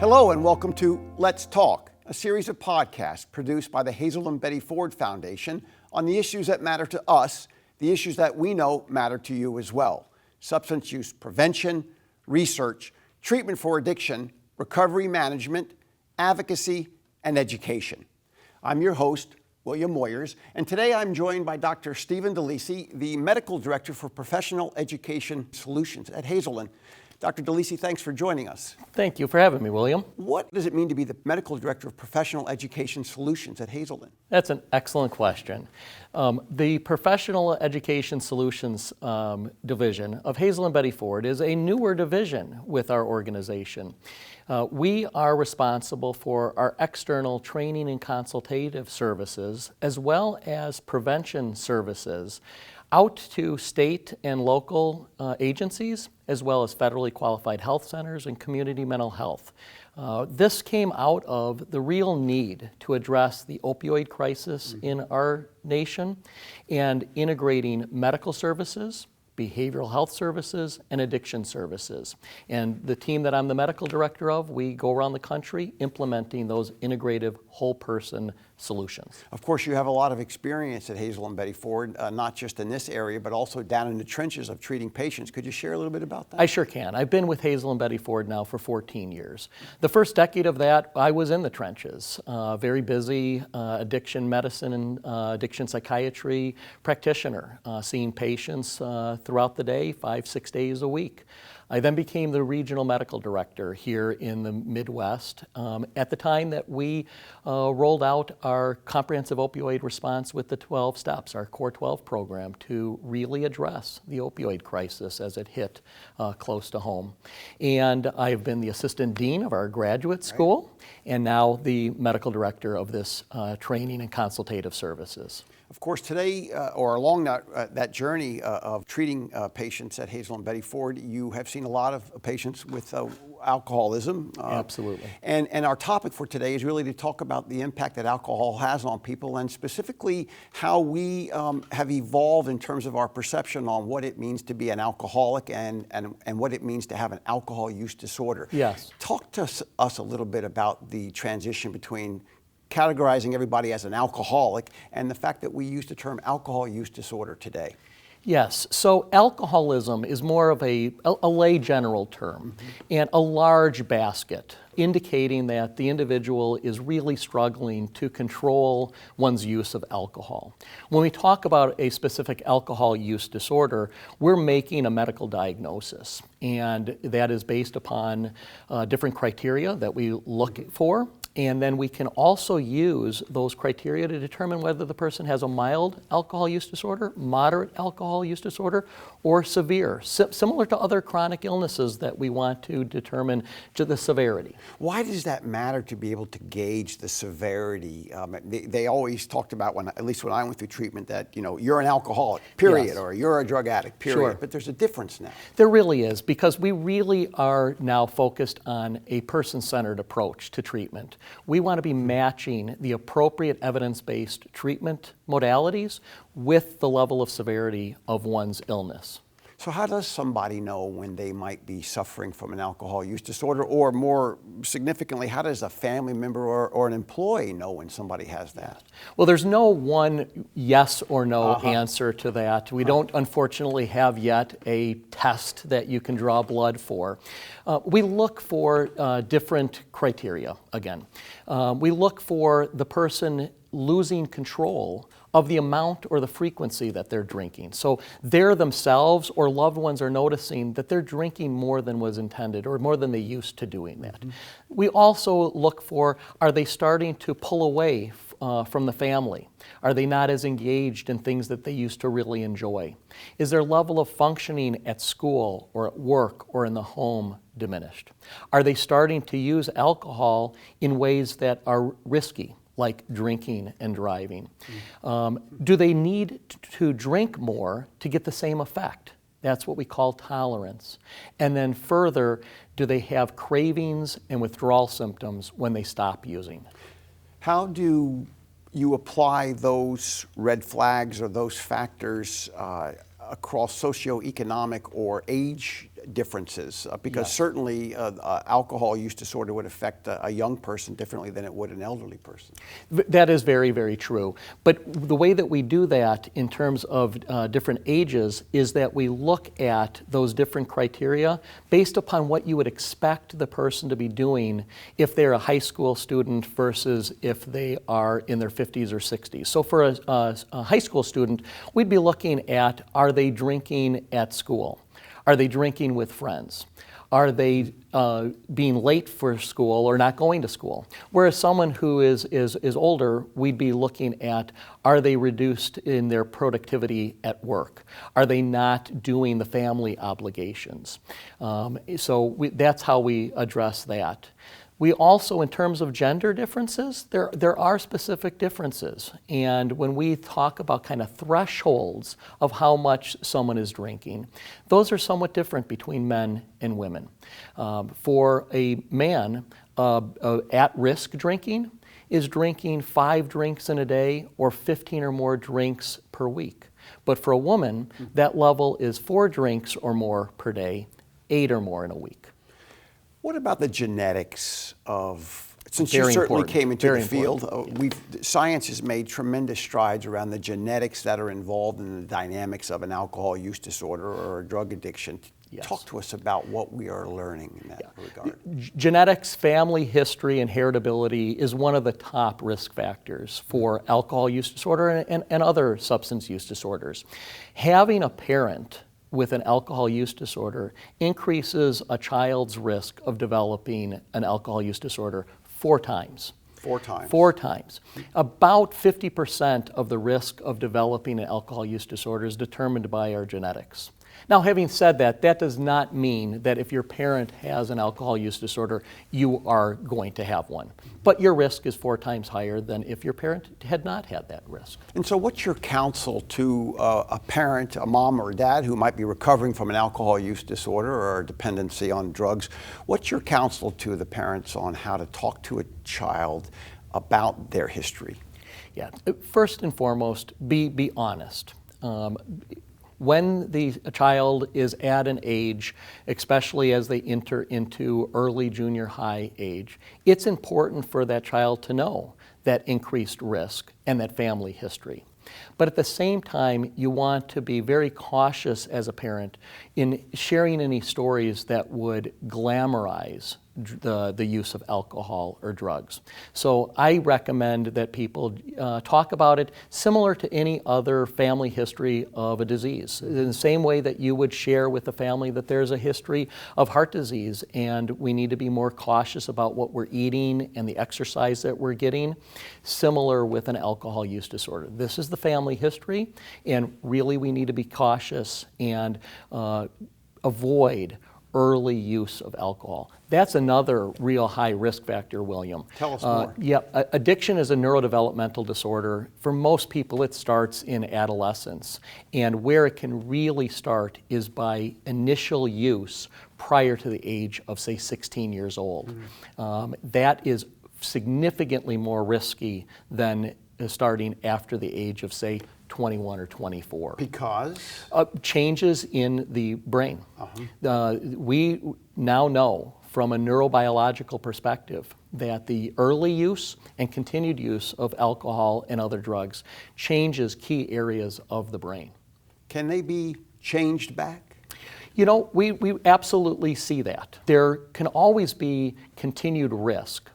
Hello and welcome to Let's Talk, a series of podcasts produced by the Hazelden Betty Ford Foundation on the issues that matter to us, the issues that we know matter to you as well. Substance use prevention, research, treatment for addiction, recovery management, advocacy, and education. I'm your host, William Moyers, and today I'm joined by Dr. Stephen Delisi, the Medical Director for Professional Education Solutions at Hazelden. Dr. Delisi, thanks for joining us. Thank you for having me, William. What does it mean to be the Medical Director of Professional Education Solutions at Hazelden? That's an excellent question. The Professional Education Solutions division of Hazelden Betty Ford is a newer division with our organization. We are responsible for our external training and consultative services, as well as prevention services, out to state and local agencies, as well as federally qualified health centers and community mental health. This came out of the real need to address the opioid crisis in our nation and integrating medical services, behavioral health services, and addiction services. And the team that I'm the medical director of, we go around the country implementing those integrative whole person solutions. Of course, you have a lot of experience at Hazelden Betty Ford, not just in this area, but also down in the trenches of treating patients. Could you share a little bit about that? I sure can. I've been with Hazelden Betty Ford now for 14 years. The first decade of that, I was in the trenches, very busy addiction medicine and addiction psychiatry practitioner, seeing patients throughout the day, 5-6 days a week. I then became the regional medical director here in the Midwest at the time that we rolled out our comprehensive opioid response with the 12 steps, our Core 12 program, to really address the opioid crisis as it hit close to home. And I have been the assistant dean of our graduate school, and now the medical director of this training and consultative services. Of course, today, or along that journey of treating patients at Hazelden Betty Ford, you have seen a lot of patients with alcoholism. Absolutely. And our topic for today is really to talk about the impact that alcohol has on people, and specifically how we have evolved in terms of our perception on what it means to be an alcoholic and what it means to have an alcohol use disorder. Yes. Talk to us a little bit about the transition between categorizing everybody as an alcoholic and the fact that we use the term alcohol use disorder today. Yes, so alcoholism is more of a lay general term and a large basket, indicating that the individual is really struggling to control one's use of alcohol. When we talk about a specific alcohol use disorder, we're making a medical diagnosis, and that is based upon different criteria that we look for. And then we can also use those criteria to determine whether the person has a mild alcohol use disorder, moderate alcohol use disorder, or severe, similar to other chronic illnesses that we want to determine to the severity. Why does that matter to be able to gauge the severity? They always talked about, at least when I went through treatment, that you're an alcoholic, period, yes, or you're a drug addict, period. Sure. But there's a difference now. There really is, because we really are now focused on a person-centered approach to treatment. We want to be matching the appropriate evidence-based treatment modalities with the level of severity of one's illness. So how does somebody know when they might be suffering from an alcohol use disorder, or more significantly, how does a family member or an employee know when somebody has that? Well, there's no one yes or no answer to that. We don't, unfortunately, have yet a test that you can draw blood for. We look for different criteria, again. We look for the person losing control of the amount or the frequency that they're drinking. So they themselves or loved ones are noticing that they're drinking more than was intended or more than they used to doing that. We also look for, are they starting to pull away from the family? Are they not as engaged in things that they used to really enjoy? Is their level of functioning at school or at work or in the home diminished? Are they starting to use alcohol in ways that are risky, like drinking and driving? Do they need to drink more to get the same effect? That's what we call tolerance. And then further, do they have cravings and withdrawal symptoms when they stop using? How do you apply those red flags or those factors across socioeconomic or age differences? Because Yes. certainly alcohol use disorder would affect a young person differently than it would an elderly person. That is very, very true. But the way that we do that in terms of different ages is that we look at those different criteria based upon what you would expect the person to be doing if they're a high school student versus if they are in their 50s or 60s. So for a high school student, we'd be looking at, are they drinking at school? Are they drinking with friends? Are they being late for school or not going to school? Whereas someone who is older, we'd be looking at, are they reduced in their productivity at work? Are they not doing the family obligations? That's how we address that. We also, in terms of gender differences, there are specific differences. And when we talk about kind of thresholds of how much someone is drinking, those are somewhat different between men and women. For a man, at-risk drinking is drinking 5 drinks in a day or 15 or more drinks per week. But for a woman, that level is 4 drinks or more per day, 8 or more in a week. What about the genetics of, since Very you certainly important. came into Very the field, science has made tremendous strides around the genetics that are involved in the dynamics of an alcohol use disorder or a drug addiction. Yes. Talk to us about what we are learning in that regard. Genetics, family history, and heritability is one of the top risk factors for alcohol use disorder and other substance use disorders. Having a parent with an alcohol use disorder increases a child's risk of developing an alcohol use disorder 4 times. 4 times. 4 times. About 50% of the risk of developing an alcohol use disorder is determined by our genetics. Now, having said that, that does not mean that if your parent has an alcohol use disorder, you are going to have one. But your risk is 4 times higher than if your parent had not had that risk. And so what's your counsel to a parent, a mom or a dad who might be recovering from an alcohol use disorder or a dependency on drugs? What's your counsel to the parents on how to talk to a child about their history? Yeah, first and foremost, be honest. When the child is at an age, especially as they enter into early junior high age, it's important for that child to know that increased risk and that family history. But at the same time, you want to be very cautious as a parent in sharing any stories that would glamorize the use of alcohol or drugs. So I recommend that people talk about it similar to any other family history of a disease. In the same way that you would share with the family that there's a history of heart disease and we need to be more cautious about what we're eating and the exercise that we're getting, similar with an alcohol use disorder. This is the family history, and really we need to be cautious and avoid early use of alcohol. That's another real high risk factor, William. Tell us more. Addiction is a neurodevelopmental disorder. For most people, it starts in adolescence. And where it can really start is by initial use prior to the age of, say, 16 years old. That is significantly more risky than starting after the age of, say, 21 or 24. Because? Changes in the brain. We now know from a neurobiological perspective that the early use and continued use of alcohol and other drugs changes key areas of the brain. Can they be changed back? You know, we absolutely see that. There can always be continued risk.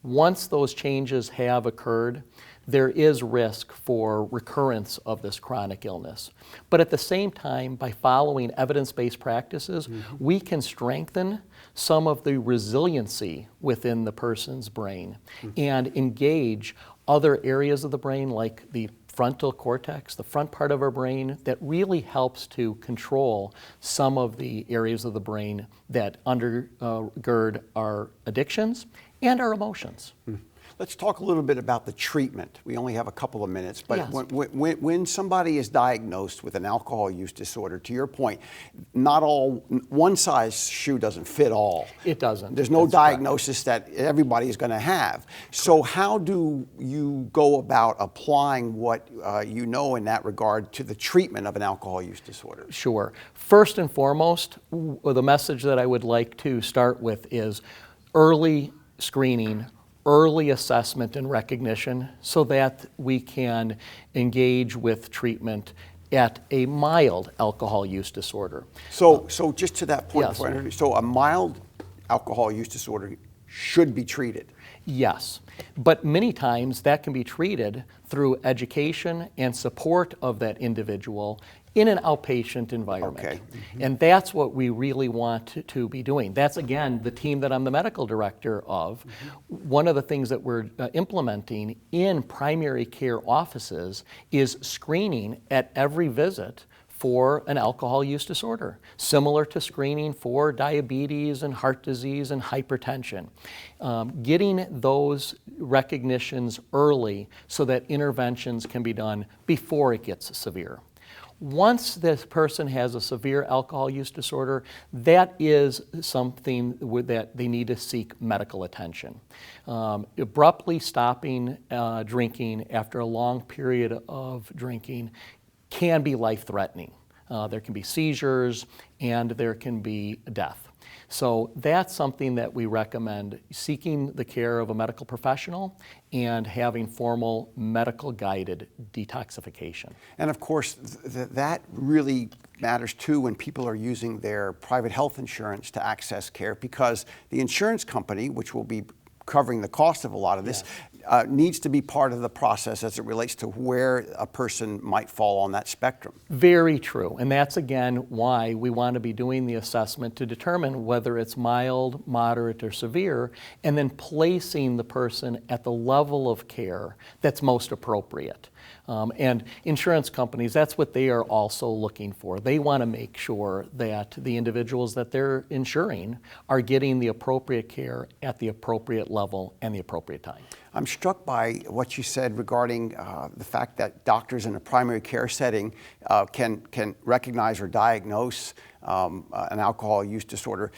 Once those changes have occurred, there is risk for recurrence of this chronic illness. But at the same time, by following evidence-based practices, we can strengthen some of the resiliency within the person's brain and engage other areas of the brain like the frontal cortex, the front part of our brain, that really helps to control some of the areas of the brain that undergird our addictions and our emotions. Let's talk a little bit about the treatment. We only have a couple of minutes, but Yes. when somebody is diagnosed with an alcohol use disorder, to your point, not all, one size shoe doesn't fit all. It doesn't. There's no That's diagnosis that everybody is going to have. So how do you go about applying what you know in that regard to the treatment of an alcohol use disorder? Sure. First and foremost, the message that I would like to start with is early screening, early assessment and recognition so that we can engage with treatment at a mild alcohol use disorder. So just to that point, Yes. so a mild alcohol use disorder should be treated. Yes, but many times that can be treated through education and support of that individual in an outpatient environment. Okay. And that's what we really want to be doing. That's, again, the team that I'm the medical director of. One of the things that we're implementing in primary care offices is screening at every visit for an alcohol use disorder, similar to screening for diabetes and heart disease and hypertension. Getting those recognitions early so that interventions can be done before it gets severe. Once this person has a severe alcohol use disorder, that is something that they need to seek medical attention. Abruptly stopping drinking after a long period of drinking can be life-threatening. There can be seizures and there can be death. So that's something that we recommend, seeking the care of a medical professional and having formal medical guided detoxification. And of course, that really matters too when people are using their private health insurance to access care, because the insurance company, which will be covering the cost of a lot of this, needs to be part of the process as it relates to where a person might fall on that spectrum. Very true. And that's, again, why we want to be doing the assessment to determine whether it's mild, moderate, or severe, and then placing the person at the level of care that's most appropriate. And insurance companies, that's what they are also looking for. They want to make sure that the individuals that they're insuring are getting the appropriate care at the appropriate level and the appropriate time. I'm struck by what you said regarding the fact that doctors in a primary care setting can recognize or diagnose an alcohol use disorder.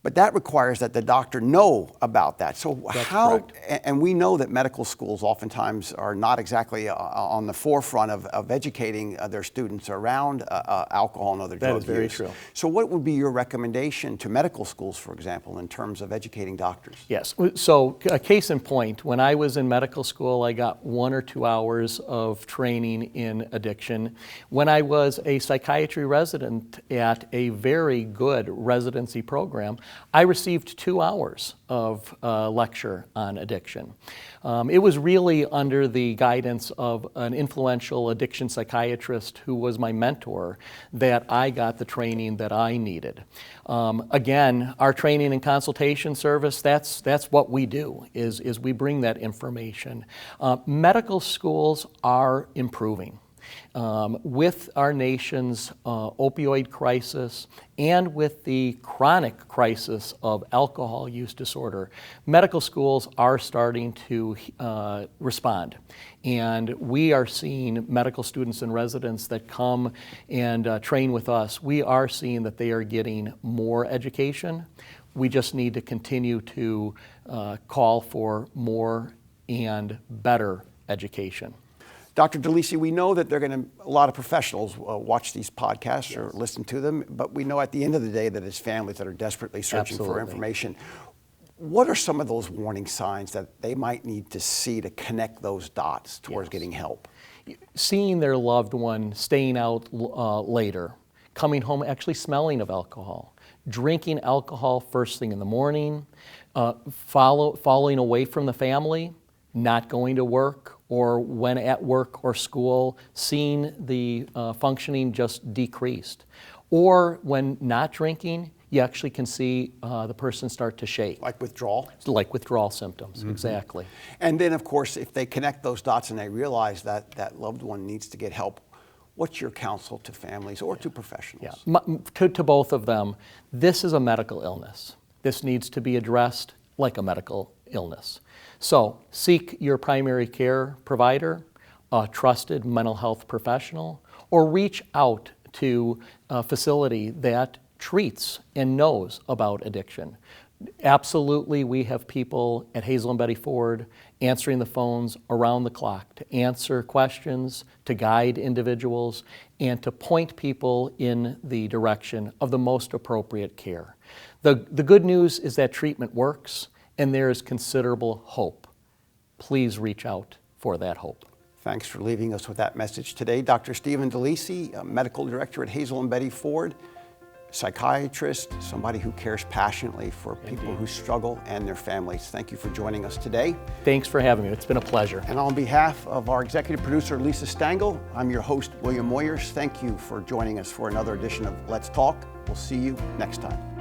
But that requires that the doctor know about that. So That's how, correct. and we know that medical schools oftentimes are not exactly on the forefront of educating their students around alcohol and other drug use. That is very true. So what would be your recommendation to medical schools, for example, in terms of educating doctors? Yes. So a case in point, when I was in medical school, I got 1 or 2 hours of training in addiction. When I was a psychiatry resident at a very good residency program, I received 2 hours of lecture on addiction. It was really under the guidance of an influential addiction psychiatrist who was my mentor that I got the training that I needed. Again, our training and consultation service, that's what we do, is we bring that information. Medical schools are improving. With our nation's opioid crisis and with the chronic crisis of alcohol use disorder, medical schools are starting to respond. And we are seeing medical students and residents that come and train with us. We are seeing that they are getting more education. We just need to continue to call for more and better education. Dr. Delisi, we know that a lot of professionals watch these podcasts or listen to them, but we know at the end of the day that it's families that are desperately searching for information. What are some of those warning signs that they might need to see to connect those dots towards getting help? Seeing their loved one staying out later, coming home actually smelling of alcohol, drinking alcohol first thing in the morning, falling away from the family, not going to work, or when at work or school, seeing the functioning just decreased. Or when not drinking, you actually can see the person start to shake. Like withdrawal? Like withdrawal symptoms, exactly. And then, of course, if they connect those dots and they realize that that loved one needs to get help, what's your counsel to families or to professionals? Yeah. To both of them, this is a medical illness. This needs to be addressed like a medical illness. So seek your primary care provider, a trusted mental health professional, or reach out to a facility that treats and knows about addiction. Absolutely, we have people at Hazelden Betty Ford answering the phones around the clock to answer questions, to guide individuals, and to point people in the direction of the most appropriate care. The good news is that treatment works, and there is considerable hope. Please reach out for that hope. Thanks for leaving us with that message today. Dr. Stephen Delisi, Medical Director at Hazelden Betty Ford, psychiatrist, somebody who cares passionately for people who struggle and their families. Thank you for joining us today. Thanks for having me. It's been a pleasure. And on behalf of our executive producer, Lisa Stangl, I'm your host, William Moyers. Thank you for joining us for another edition of Let's Talk. We'll see you next time.